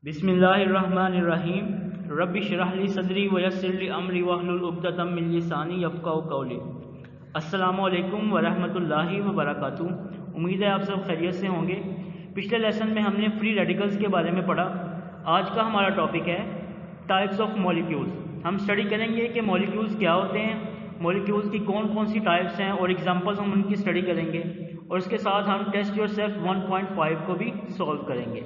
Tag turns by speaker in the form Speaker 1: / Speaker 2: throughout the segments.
Speaker 1: बिस्मिल्लाहिर्रहमानिर्रहीम। रब्बि इश्रह ली सदरी वयस्सिर ली अमरी वहलुल उक़दतम मिन लिसानी यफ़क़हू क़ौली। अस्सलामु अलैकुम वरहमतुल्लाहि वबरकातुहू। उम्मीद है आप सब खैरियत से होंगे। पिछले लेसन में हमने फ्री रेडिकल्स के बारे में पढ़ा। आज का हमारा टॉपिक है टाइप्स ऑफ मॉलिक्यूल्स। हम स्टडी करेंगे कि मॉलिक्यूल्स क्या होते हैं, मॉलिक्यूल्स की कौन कौन सी टाइप्स हैं और एग्जांपल्स हम उनकी स्टडी करेंगे, और इसके साथ हम टेस्ट योरसेल्फ 1.5 को भी सॉल्व करेंगे।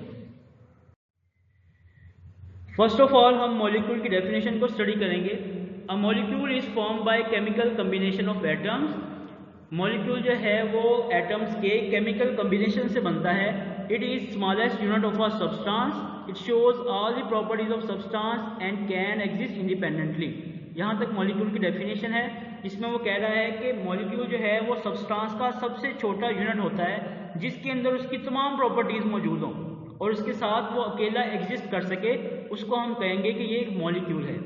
Speaker 1: फर्स्ट ऑफ ऑल हम मॉलिक्यूल की डेफिनेशन को स्टडी करेंगे। A molecule is form by chemical combination of atoms. Molecule जो है वो एटम्स के केमिकल कम्बिनेशन से बनता है। It is smallest unit of a substance. It shows all the properties of substance and can exist independently. यहाँ तक molecule की डेफिनेशन है, जिसमें वो कह रहा है कि मॉलिक्यूल जो है वो सब्सटेंस का सबसे छोटा यूनिट होता है जिसके अंदर उसकी तमाम प्रॉपर्टीज मौजूद हों और उसके साथ वो अकेला एग्जिस्ट कर सके, उसको हम कहेंगे कि ये एक मॉलिक्यूल है।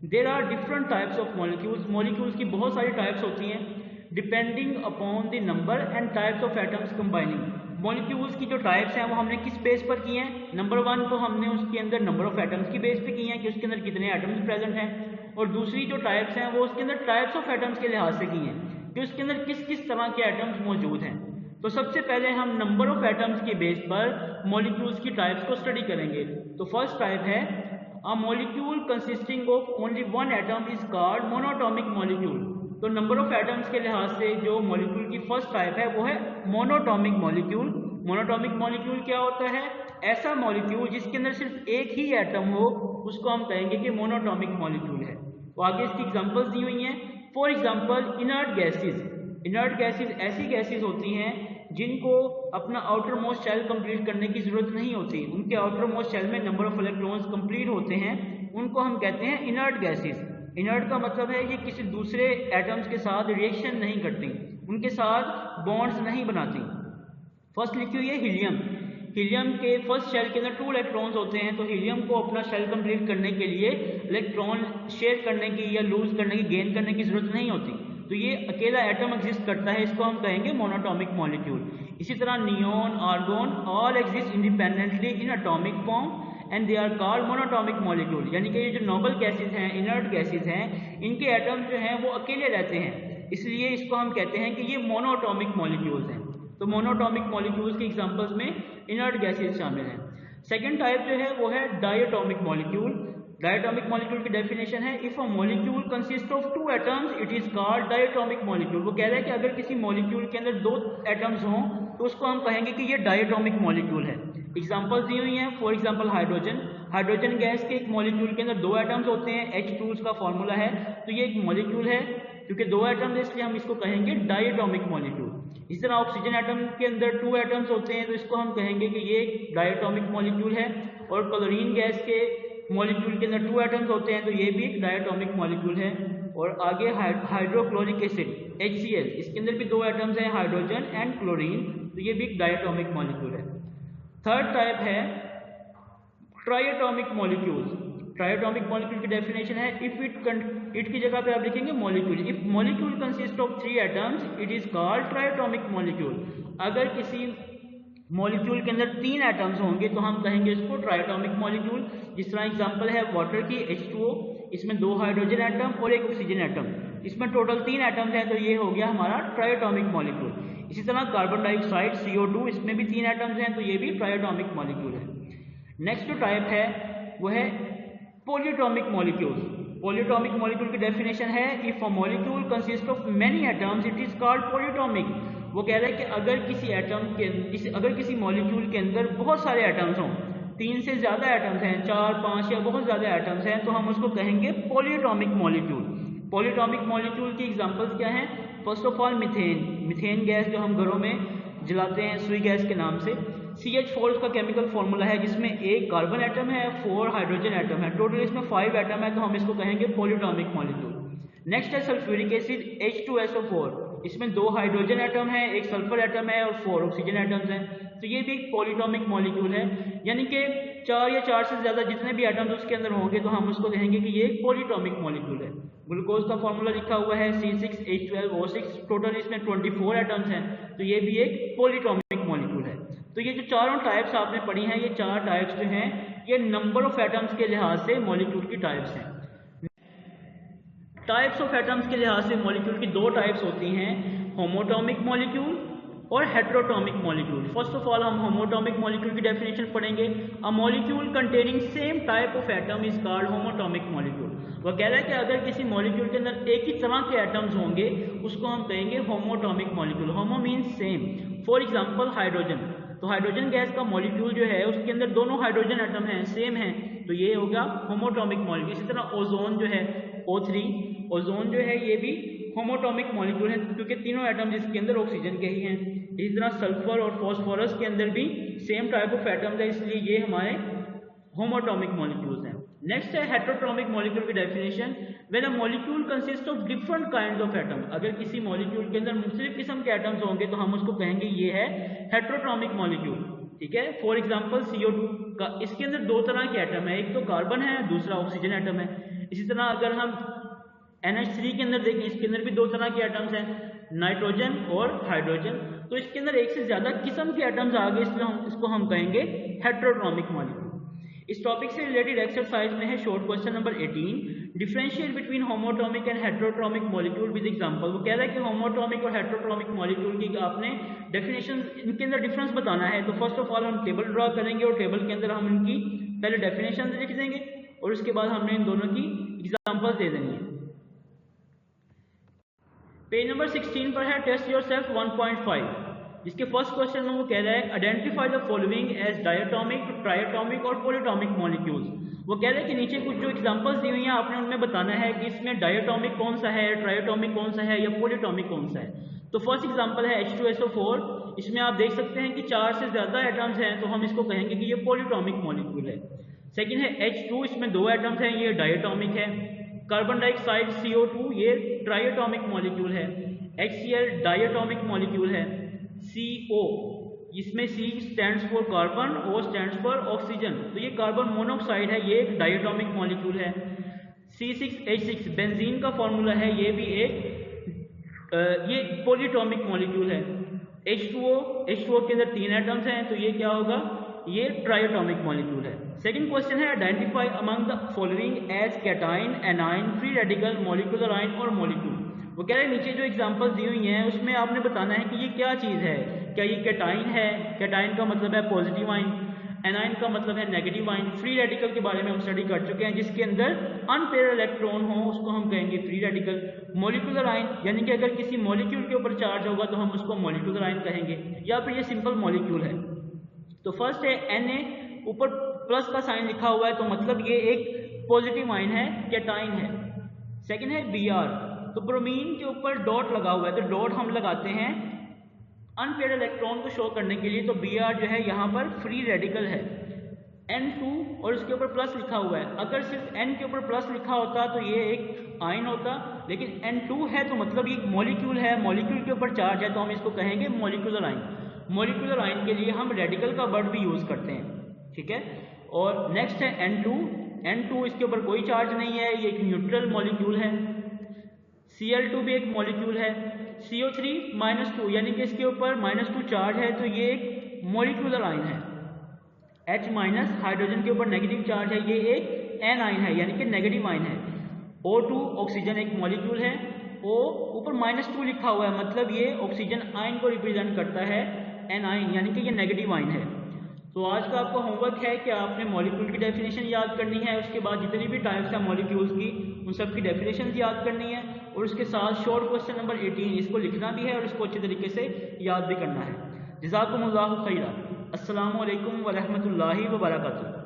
Speaker 1: There are different types of molecules. Molecules की बहुत सारी टाइप्स होती हैं depending upon the number and types of atoms combining. Molecules की जो टाइप्स हैं वो हमने किस बेस पर की हैं? नंबर वन तो हमने उसके अंदर नंबर ऑफ एटम्स की बेस पे की हैं कि उसके अंदर कितने एटम्स प्रेजेंट हैं, और दूसरी जो टाइप्स हैं वो उसके अंदर टाइप्स ऑफ एटम्स के लिहाज से की हैं कि उसके अंदर किस किस तरह के एटम्स मौजूद हैं। तो सबसे पहले हम नंबर ऑफ एटम्स के बेस पर मॉलिक्यूल्स की टाइप्स को स्टडी करेंगे। तो फर्स्ट टाइप है a molecule consisting of only one atom is called monatomic molecule. तो नंबर ऑफ एटम्स के लिहाज से जो मॉलिक्यूल की फर्स्ट टाइप है वो है मोनोटॉमिक मॉलिक्यूल। मोनोटॉमिक मॉलिक्यूल क्या होता है? ऐसा मॉलिक्यूल जिसके अंदर सिर्फ एक ही एटम हो, उसको हम कहेंगे कि मोनोटॉमिक मॉलिक्यूल है। तो आगे इसकी एग्जांपल्स दी हुई हैं। For example inert gases. Inert gases ऐसी गैसेस होती हैं जिनको अपना आउटर मोस्ट शेल कंप्लीट करने की जरूरत नहीं होती, उनके आउटर मोस्ट शेल में नंबर ऑफ इलेक्ट्रॉन्स कंप्लीट होते हैं, उनको हम कहते हैं इनर्ट गैसेस। इनर्ट का मतलब है ये किसी दूसरे एटम्स के साथ रिएक्शन नहीं करती, उनके साथ बॉन्ड्स नहीं बनाती। फर्स्ट लिखी हुई है हीलियम। हीलियम के फर्स्ट शेल के अंदर 2 इलेक्ट्रॉन्स होते हैं, तो हीलियम को अपना शेल कंप्लीट करने के लिए इलेक्ट्रॉन शेयर करने की या लूज करने की, गेन करने की जरूरत नहीं होती, तो ये अकेला एटम एग्जिस्ट करता है, इसको हम कहेंगे मोनोटॉमिक मॉलिक्यूल। इसी तरह neon, argon all exist independently in atomic form and they are called monatomic molecule. यानी कि ये जो नोबल गैसेस हैं, इनर्ट गैसेस हैं, इनके एटम्स जो हैं वो अकेले रहते हैं, इसलिए इसको हम कहते हैं कि ये मोनोटॉमिक मॉलिक्यूल्स हैं। तो मोनोटॉमिक मॉलिक्यूल्स के एग्जांपल्स में इनर्ट गैसेस शामिल हैं। सेकेंड टाइप जो है वो है डायटोमिक मॉलिक्यूल। डायटोमिक मॉलिक्यूल की डेफिनेशन है if a molecule consist of 2 atoms it is called diatomic molecule. वो कह रहा है कि अगर किसी मॉलिक्यूल के अंदर 2 एटम्स हों तो उसको हम कहेंगे कि ये डायटोमिक मॉलिक्यूल है। एग्जांपल्स दी हुई हैं। For example hydrogen. Hydrogen gas के एक मॉलिक्यूल के अंदर 2 एटम्स होते हैं, H2 उसका फॉर्मूला है, तो ये एक मॉलिक्यूल है क्योंकि 2 एटम्स है, इसलिए हम इसको कहेंगे डायटोमिक मॉलिक्यूल। इस तरह ऑक्सीजन एटम के अंदर 2 एटम्स होते हैं, तो इसको हम कहेंगे कि ये एक डायटोमिक मॉलिक्यूल है। और क्लोरीन गैस के मॉलिक्यूल के अंदर 2 एटम्स होते हैं, तो ये भी एक डायटोमिक मॉलिक्यूल है। और आगे हाइड्रोक्लोरिक एसिड HCl, इसके अंदर भी 2 एटम्स हैं, हाइड्रोजन एंड क्लोरीन, तो ये भी एक डायटोमिक मॉलिक्यूल है। थर्ड टाइप है ट्राइएटोमिक मॉलिक्यूल्स। ट्राइएटोमिक मॉलिक्यूल की डेफिनेशन है इफ इट की जगह पे आप लिखेंगे molecule. If molecule consist of 3 atoms it is called ट्राइएटोमिक molecule. अगर किसी मॉलिक्यूल के अंदर 3 एटम्स होंगे तो हम कहेंगे इसको ट्राइएटोमिक मॉलिक्यूल। जिस तरह एग्जांपल है वाटर की H2O, इसमें 2 हाइड्रोजन एटम और 1 ऑक्सीजन एटम, इसमें टोटल 3 एटम्स हैं, तो ये हो गया हमारा ट्राइएटोमिक मॉलिक्यूल। इसी तरह कार्बन डाइऑक्साइड CO2, इसमें भी 3 एटम्स हैं, तो ये भी ट्राइएटोमिक मॉलिक्यूल है। नेक्स्ट जो टाइप है वो है पॉलीएटोमिक मॉलिक्यूल्स। पॉलीएटोमिक मॉलिक्यूल की डेफिनेशन है if a molecule consist of many atoms it is called polyatomic. वो कह रहा है कि अगर किसी मॉलिक्यूल के अंदर बहुत सारे एटम्स हों, 3 से ज्यादा एटम्स हैं, 4, 5 या बहुत ज्यादा एटम्स हैं, तो हम उसको कहेंगे पॉलीएटोमिक मॉलिक्यूल। पॉलीएटोमिक मॉलिक्यूल की एग्जांपल्स क्या हैं? First of all methane. Methane gas जो हम घरों में जलाते हैं सुई गैस के नाम से, CH4 उसका केमिकल फॉर्मूला है, जिसमें 1 कार्बन एटम है, 4 हाइड्रोजन एटम है, टोटल इसमें 5 एटम है, तो हम इसको कहेंगे पॉलीएटोमिक मॉलिक्यूल। नेक्स्ट है सल्फ्यूरिक एसिड H2SO4, इसमें 2 हाइड्रोजन एटम है, 1 सल्फर एटम है और 4 ऑक्सीजन एटम्स हैं, तो ये भी एक पॉलीएटोमिक मॉलिक्यूल है। यानी कि 4 या 4 से ज्यादा जितने भी एटम्स उसके अंदर होंगे तो हम उसको कहेंगे कि ये एक पॉलीएटोमिक मॉलिक्यूल है। ग्लूकोज का फॉर्मूला लिखा हुआ है C6H12O6, टोटल इसमें 24 एटम्स हैं, तो ये भी एक पॉलीएटोमिक मॉलिक्यूल है। तो ये जो चारों टाइप्स आपने पढ़ी हैं, ये 4 टाइप्स जो हैं ये नंबर ऑफ एटम्स के लिहाज से मॉलिक्यूल की टाइप्स हैं। टाइप्स ऑफ एटम्स के लिहाज से मॉलिक्यूल की 2 टाइप्स होती हैं, होमोटॉमिक मॉलिक्यूल और heteroatomic molecule. First of all हम होमोटॉमिक मॉलिक्यूल की डेफिनेशन पढ़ेंगे। A molecule containing same type of atom is called homoatomic molecule. वह कह रहा है कि अगर किसी मॉलिक्यूल के अंदर एक ही तरह के एटम्स होंगे उसको हम कहेंगे homoatomic molecule. Homo means same. For example hydrogen, तो हाइड्रोजन गैस का मॉलिक्यूल जो है उसके अंदर दोनों हाइड्रोजन एटम हैं, सेम हैं, तो ये होगा होमोटॉमिक मॉलिक्यूल। इसी तरह ओजोन जो है O3, ओजोन जो है ये भी होमोटॉमिक मॉलिक्यूल है क्योंकि तीनों एटम इसके अंदर ऑक्सीजन के ही हैं। इसी तरह सल्फर और फॉस्फोरस के अंदर भी सेम टाइप ऑफ एटम्स है, इसलिए ये हमारे होमोटॉमिक मॉलिक्यूल्स हैं। नेक्स्ट है हेटेरोटॉमिक मॉलिक्यूल की definition. When a molecule consist of different kinds of atom, अगर किसी मॉलिक्यूल के अंदर मुख्तलिफ किस्म के एटम्स होंगे तो हम उसको कहेंगे ये है हेटेरोटॉमिक मॉलिक्यूल। ठीक है, फॉर एग्जांपल CO2 का, इसके अंदर 2 तरह के एटम है, एक तो कार्बन है, दूसरा ऑक्सीजन एटम है। इसी तरह अगर हम NH3 के अंदर देखें, इसके अंदर भी 2 तरह के एटम्स हैं, नाइट्रोजन और हाइड्रोजन। तो इसके अंदर एक से ज्यादा किस्म के एटम्स आ गए, इसलिए इसको हम कहेंगे हेटेरोटॉमिक मॉलिक्यूल। इस टॉपिक से रिलेटेड एक्सरसाइज में है short question number 18, differentiate between homoatomic and heteroatomic molecule with example. वो कह रहा है कि होमोटॉमिक और हेटेरोटॉमिक मॉलिक्यूल की आपने डेफिनेशन, इनके अंदर डिफरेंस बताना है। तो फर्स्ट ऑफ ऑल हम टेबल ड्रॉ करेंगे और टेबल के अंदर हम इनकी पहले डेफिनेशन लिख देंगे और उसके बाद हमने इन दोनों की एग्जांपल्स दे देंगे। पेज नंबर 16 पर है टेस्ट योरसेल्फ 1.5, जिसके फर्स्ट क्वेश्चन में वो कह रहा है identify the following as diatomic, triatomic और पॉलीटोमिक मॉलिक्यूल्स। वो कह रहे हैं कि नीचे कुछ जो एग्जांपल्स दी हुई हैं आपने उनमें बताना है कि इसमें डायटोमिक कौन सा है, ट्राइटोमिक कौन सा है या पॉलीटोमिक कौन सा है। तो फर्स्ट एग्जांपल है H2SO4, इसमें आप देख सकते हैं कि 4 से ज्यादा एटम्स हैं, तो हम इसको कहेंगे कि ये पॉलीटोमिक मॉलिक्यूल है। सेकेंड है H2, इसमें 2 एटम्स हैं, ये डायटोमिक है। कार्बन डाइऑक्साइड CO2 ये ट्राइटोमिक मॉलिक्यूल है। HCl डायटोमिक मॉलिक्यूल है। CO, इसमें C stands for carbon, O stands for oxygen, तो ये कार्बन मोनोऑक्साइड है, ये एक डायटोमिक मॉलिक्यूल है। C6H6 बेंजीन का फॉर्मूला है, ये भी एक ये पॉलीटोमिक मॉलिक्यूल है। H2O के अंदर 3 एटम्स हैं, तो ये क्या होगा, ये ट्राइटोमिक मॉलिक्यूल है। सेकंड क्वेश्चन है identify among the following as cation, anion, free radical, molecular ion और मॉलिक्यूल। वो कह रहे हैं नीचे जो एग्जांपल्स दी हुई हैं उसमें आपने बताना है कि ये क्या चीज़ है। क्या ये कैटाइन है, कैटाइन का मतलब है पॉजिटिव आयन, एनाइन का मतलब है नेगेटिव आयन, फ्री रेडिकल के बारे में हम स्टडी कर चुके हैं, जिसके अंदर अनपेयर इलेक्ट्रॉन हो उसको हम कहेंगे फ्री रेडिकल। मॉलिक्यूलर आयन यानी कि अगर किसी मॉलिक्यूल के ऊपर चार्ज होगा तो हम उसको मॉलिक्यूलर आयन कहेंगे, या फिर ये सिंपल मॉलिक्यूल है। तो फर्स्ट है Na, ऊपर प्लस का साइन लिखा हुआ है तो मतलब ये एक पॉजिटिव आयन है, कैटाइन है। सेकेंड है Br, तो ब्रोमीन के ऊपर डॉट लगा हुआ है, तो डॉट हम लगाते हैं अनपेयर्ड इलेक्ट्रॉन को शो करने के लिए, तो Br जो है यहाँ पर फ्री रेडिकल है। N2 और इसके ऊपर प्लस लिखा हुआ है, अगर सिर्फ N के ऊपर प्लस लिखा होता तो ये एक आयन होता, लेकिन N2 है तो मतलब ये एक मॉलिक्यूल है, मॉलिक्यूल के ऊपर चार्ज है, तो हम इसको कहेंगे मॉलिक्यूलर आयन। मॉलिक्यूलर आयन के लिए हम रेडिकल का वर्ड भी यूज करते हैं, ठीक है। और नेक्स्ट है N2, इसके ऊपर कोई चार्ज नहीं है, ये एक न्यूट्रल मॉलिक्यूल है। Cl2 भी एक मॉलिक्यूल है। CO3 -2 यानी कि इसके ऊपर -2 चार्ज है, तो ये एक मॉलिक्यूलर आयन है। H- हाइड्रोजन के ऊपर नेगेटिव चार्ज है, ये एक एन आयन है यानी कि नेगेटिव आयन है। O2 ऑक्सीजन एक मॉलिक्यूल है। O ऊपर -2 लिखा हुआ है, मतलब ये ऑक्सीजन आयन को रिप्रेजेंट करता है, एन आयन यानी कि ये नेगेटिव आयन है। तो आज का आपका होमवर्क है कि आपने मॉलिक्यूल की डेफिनेशन याद करनी है, उसके बाद जितनी भी टाइप्स हैं मॉलिक्यूल्स की उन सब की डेफिनेशन याद करनी है, और उसके साथ शॉर्ट क्वेश्चन नंबर 18 इसको लिखना भी है और इसको अच्छे तरीके से याद भी करना है। जज़ाकुमुल्लाहु खैरा। अस्सलामु अलैकुम व रहमतुल्लाहि व बरकातुहू।